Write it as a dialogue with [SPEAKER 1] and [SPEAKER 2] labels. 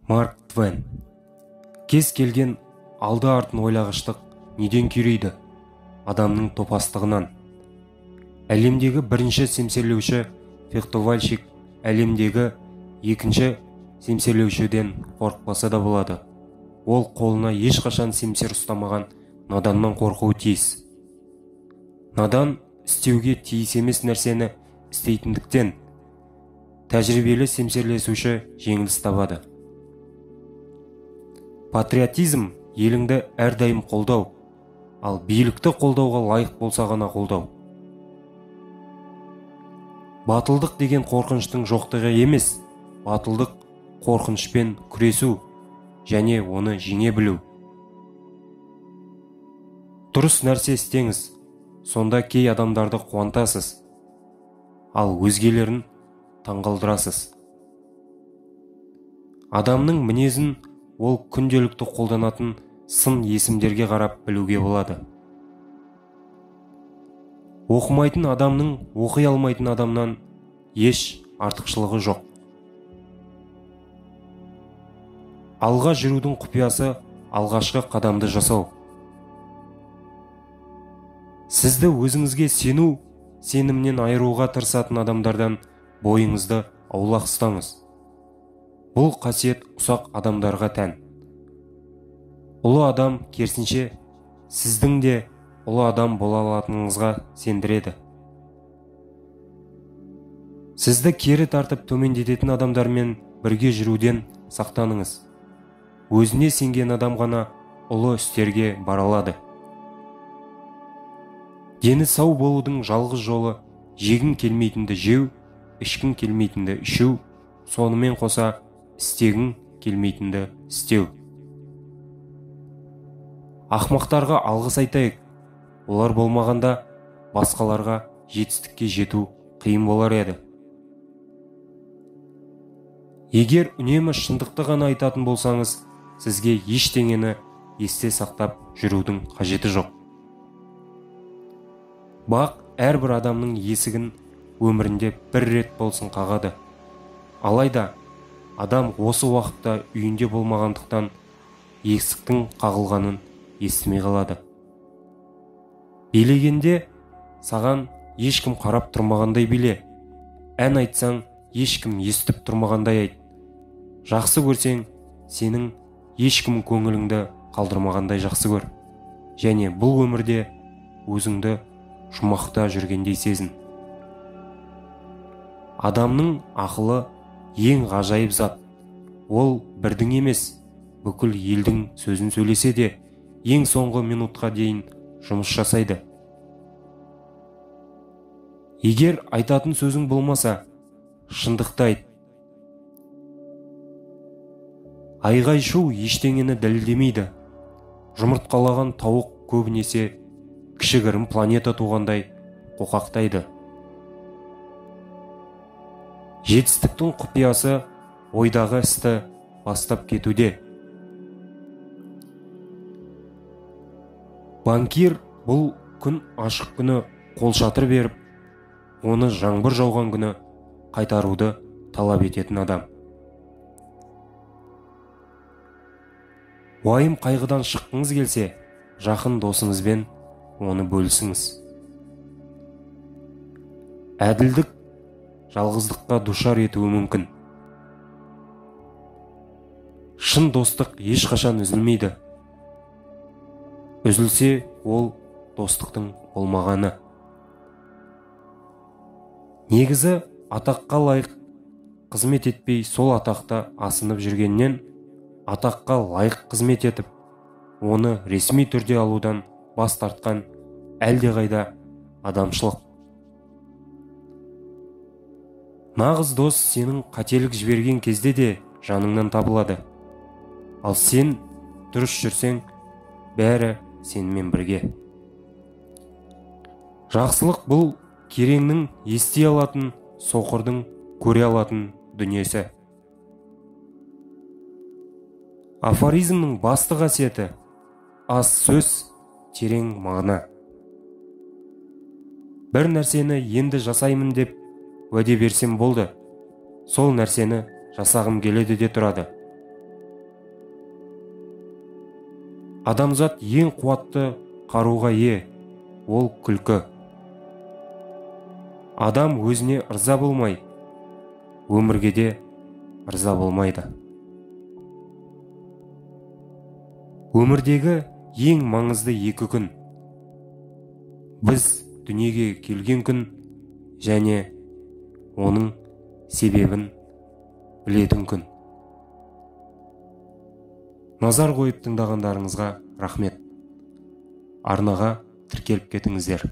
[SPEAKER 1] Марк Твен. Кез келген алды-артын ойлағыштық неден күйрейді? Адамның топастығынан. Әлемдегі бірінші семсерлеуші фехтовальщик әлемдегі екінші семсерлеушіден қорықпаса да болады. Ол қолына ешқашан семсер ұстамаған наданнан қорқуы тиіс. Надан істеуге тиіс емес нәрсені істейтіндіктен тәжірибелі семсерлесуші жеңіліс табады. Патриотизм еліңді әрдайым қолдау, ал билікті қолдауға лайық болса ғана қолдау. Батылдық деген қорқыныштың жоқтығы емес, батылдық қорқынышпен күресу және оны жеңе білу. Дұрыс нәрсе істеңіз, сонда кей адамдарды қуантасыз, ал өзгелерін таңғалдырасыз. Адамның мінезін ол күнделікті қолданатын сын есімдерге қарап білуге болады. Оқымайтын адамның оқи алмайтын адамнан еш артықшылығы жоқ. Алға жүрудің құпиясы алғашқы қадамды жасау. Сізді өзіңізге сену, сенімнен айыруға тырысатын адамдардан бойыңызды аулақ ұстаңыз. Бұл қасиет ұсақ адамдарға тән. Ұлы адам керісінше сіздің де ұлы адам бола алатыныңызға сендіреді. Сізді кері тартып төмендететін адамдармен бірге жүруден сақтаныңыз. Өзіне сенген адам ғана ұлы істерге бара алады. Дені сау болудың жалғыз жолы жегің келмейтінді жеу, ішкің келмейтінді ішу, сонымен қоса істегің келмейтінді істеу. Ақмақтарға алғыс айтайық. Олар болмағанда басқаларға жетістікке жету қиын болар еді. Егер үнемі шындықты ғана айтатын болсаңыз, сізге ештеңені есте сақтап жүрудің қажеті жоқ. Бақ әрбір адамның есігін өмірінде бір рет болсын қағады. Алайда адам осы уақытта үйінде болмағандықтан есіктің қағылғанын естімей қалады. Билегенде саған ешкім қарап тұрмағандай биле. Ән айтсаң, ешкім естіп тұрмағандай айт. Жақсы көрсең, сенің ешкім көңіліңді қалдырмағандай жақсы көр. Және бұл өмірде өзіңді жұмақта жүргендей сезін. Адамның ақылы ең ғажайып зат. Ол бірдің емес, бүкіл елдің сөзін сөйлесе де, ең соңғы минутқа дейін жұмыс жасайды. Егер айтатын сөзің болмаса, шындықты айт. Айғай-шу ештеңені дәлелдемейді. Жұмыртқалаған тауық көбінесе кішігірім планета туғандай қоқақтайды. Жетістіктің құпиясы ойдағы істі бастап кетуде. Банкир бұл күн ашық күні қолшатыр беріп, оны жаңбыр жауған күні қайтаруды талап ететін адам. Уайым қайғыдан шыққыңыз келсе, жақын досыңызбен оны бөлісіңіз. Әділдік жалғыздыққа душар етуі мүмкін. Шын достық ешқашан үзілмейді. Үзілсе, ол достықтың болмағаны. Негізі атаққа лайық қызмет етпей сол атақта асынып жүргеннен, атаққа лайық қызмет етіп, оны ресми түрде алудан бас тартқан әлдеқайда адамшылық. Нағыз дос сенің қателік жіберген кезде де жаныңнан табылады. Ал сен дұрыс жүрсең, бәрі сенімен бірге. Жақсылық бұл кереңнің ести алатын, соқырдың көре алатын дүниесі. Афоризмнің басты қасиеті аз сөз, терең мағына. Бір нәрсені енді жасаймын деп уәде берсем болды, сол нәрсені жасағым келеді де тұрады. Адамзат ең қуатты қаруға ие, ол күлкі. Адам өзіне ырза болмай, өмірге де ырза болмайды. Өмірдегі ең маңызды екі күн: біз дүниеге келген күн және оның себебін білетін күн. Назар қойып тыңдағандарыңызға рахмет. Арнаға тіркеліп кетіңіздер.